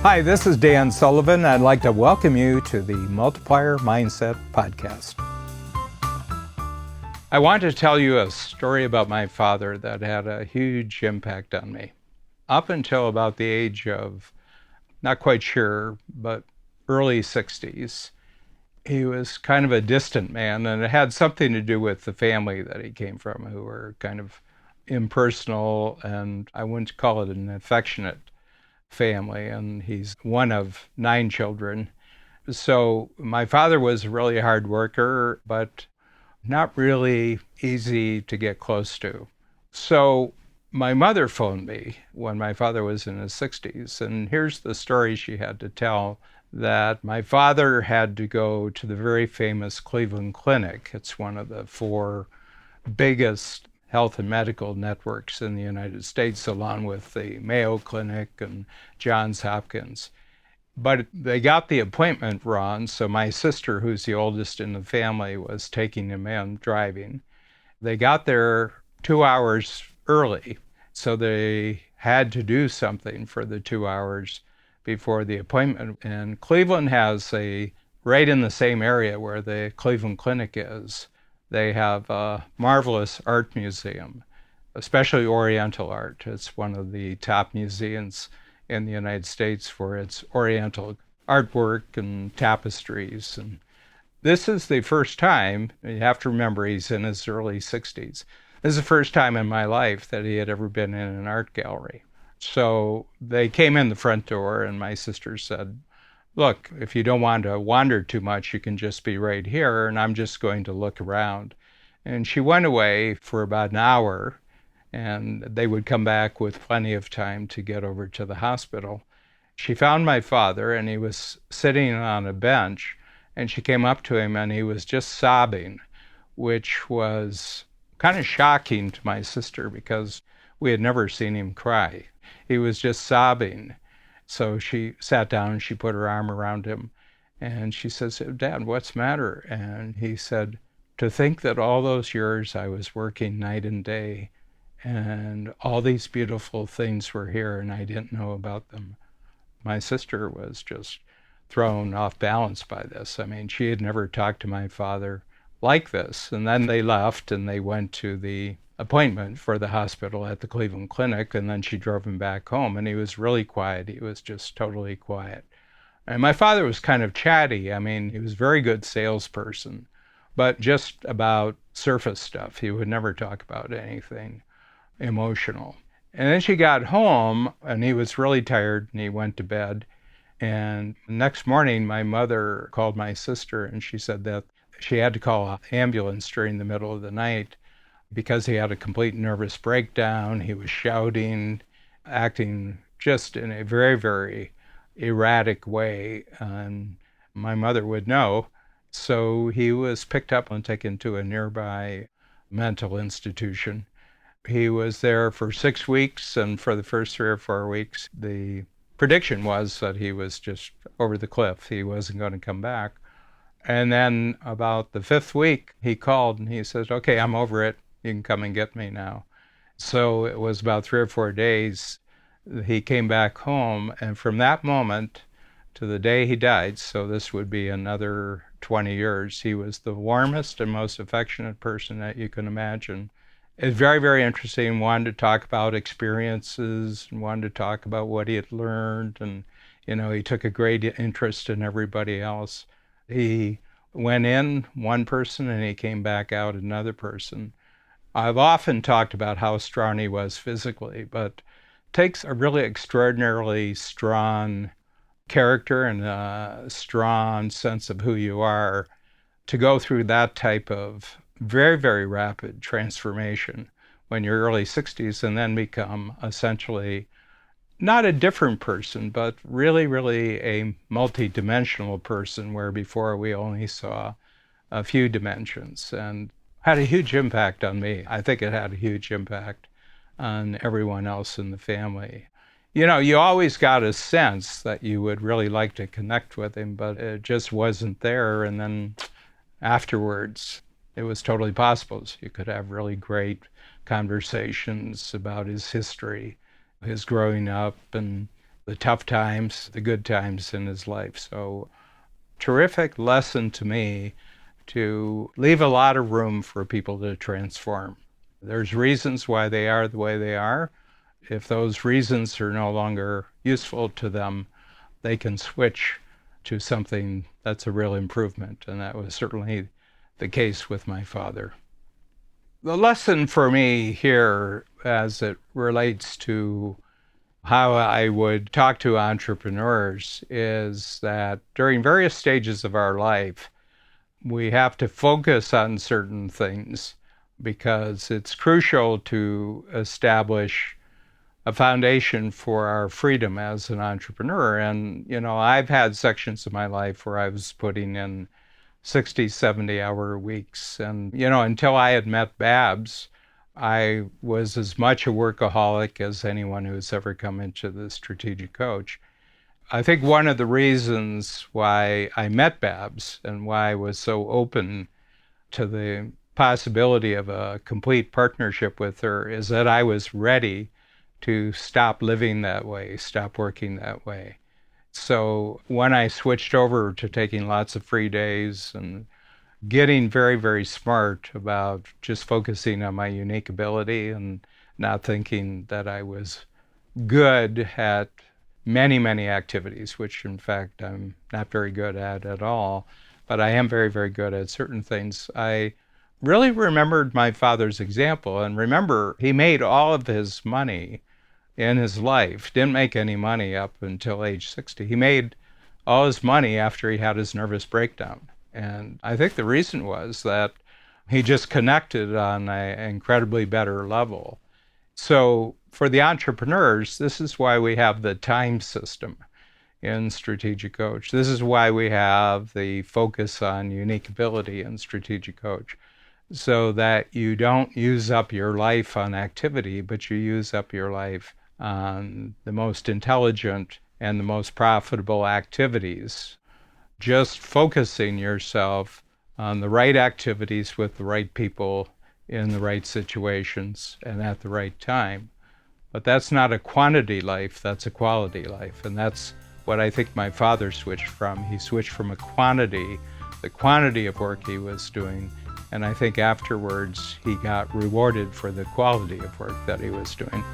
Hi, this is Dan Sullivan. I'd like to welcome you to the Multiplier Mindset Podcast. I want to tell you a story about my father that had a huge impact on me. Up until about the age of, not quite sure, but early 60s, he was kind of a distant man, and it had something to do with the family that he came from, who were kind of impersonal, and I wouldn't call it an affectionate family, and he's one of 9 children. So my father was a really hard worker, but not really easy to get close to. So my mother phoned me when my father was in his 60s, and here's the story she had to tell, that my father had to go to the very famous Cleveland Clinic. It's one of the 4 biggest health and medical networks in the United States, along with the Mayo Clinic and Johns Hopkins. But they got the appointment wrong, so my sister, who's the oldest in the family, was taking him in, driving. They got there 2 hours early, so they had to do something for the 2 hours before the appointment. And Cleveland has right in the same area where the Cleveland Clinic is, they have a marvelous art museum, especially Oriental art. It's one of the top museums in the United States for its Oriental artwork and tapestries. And this is the first time, you have to remember he's in his early 60s. This is the first time in my life that he had ever been in an art gallery. So they came in the front door, and my sister said, "Look, if you don't want to wander too much, you can just be right here, and I'm just going to look around." And she went away for about an hour, and they would come back with plenty of time to get over to the hospital. She found my father, and he was sitting on a bench, and she came up to him, and he was just sobbing, which was kind of shocking to my sister because we had never seen him cry. He was just sobbing. So she sat down and she put her arm around him, and she says, "Dad, what's the matter?" And he said, "To think that all those years I was working night and day, and all these beautiful things were here and I didn't know about them." My sister was just thrown off balance by this. I mean, she had never talked to my father like this. And then they left and they went to the appointment for the hospital at the Cleveland Clinic, and then she drove him back home, and he was really quiet. He was just totally quiet. And my father was kind of chatty. I mean, he was a very good salesperson, but just about surface stuff. He would never talk about anything emotional. And then she got home, and he was really tired, and he went to bed. And the next morning, my mother called my sister, and she said that she had to call an ambulance during the middle of the night because he had a complete nervous breakdown. He was shouting, acting just in a very, very erratic way, and my mother would know. So he was picked up and taken to a nearby mental institution. He was there for 6 weeks, and for the first 3 or 4 weeks, the prediction was that he was just over the cliff. He wasn't going to come back. And then about the 5th week, he called and he says, "Okay, I'm over it. You can come and get me now." So it was about 3 or 4 days. He came back home, and from that moment to the day he died, so this would be another 20 years, he was the warmest and most affectionate person that you can imagine. It's very, very interesting. Wanted to talk about experiences and wanted to talk about what he had learned. And, he took a great interest in everybody else. He went in one person and he came back out another person. I've often talked about how strong he was physically, but it takes a really extraordinarily strong character and a strong sense of who you are to go through that type of very, very rapid transformation when you're early 60s and then become essentially not a different person, but really, really a multi-dimensional person where before we only saw a few dimensions, and had a huge impact on me. I think it had a huge impact on everyone else in the family. You always got a sense that you would really like to connect with him, but it just wasn't there. And then afterwards, it was totally possible. So you could have really great conversations about his history, his growing up, and the tough times, the good times in his life. So, terrific lesson to me to leave a lot of room for people to transform. There's reasons why they are the way they are. If those reasons are no longer useful to them, they can switch to something that's a real improvement. And that was certainly the case with my father. The lesson for me here, as it relates to how I would talk to entrepreneurs, is that during various stages of our life, we have to focus on certain things because it's crucial to establish a foundation for our freedom as an entrepreneur. And, I've had sections of my life where I was putting in 60, 70-hour weeks. And, until I had met Babs, I was as much a workaholic as anyone who's ever come into the strategic coach. I think one of the reasons why I met Babs and why I was so open to the possibility of a complete partnership with her is that I was ready to stop living that way, stop working that way. So when I switched over to taking lots of free days and getting very, very smart about just focusing on my unique ability and not thinking that I was good at many, many activities, which in fact I'm not very good at all, but I am very, very good at certain things. I really remembered my father's example, and remember, he made all of his money in his life, didn't make any money up until age 60. He made all his money after he had his nervous breakdown. And I think the reason was that he just connected on an incredibly better level. So for the entrepreneurs, this is why we have the time system in Strategic Coach. This is why we have the focus on unique ability in Strategic Coach, so that you don't use up your life on activity, but you use up your life on the most intelligent and the most profitable activities. Just focusing yourself on the right activities with the right people in the right situations and at the right time. But that's not a quantity life, that's a quality life. And that's what I think my father switched from. He switched from the quantity of work he was doing, and I think afterwards he got rewarded for the quality of work that he was doing.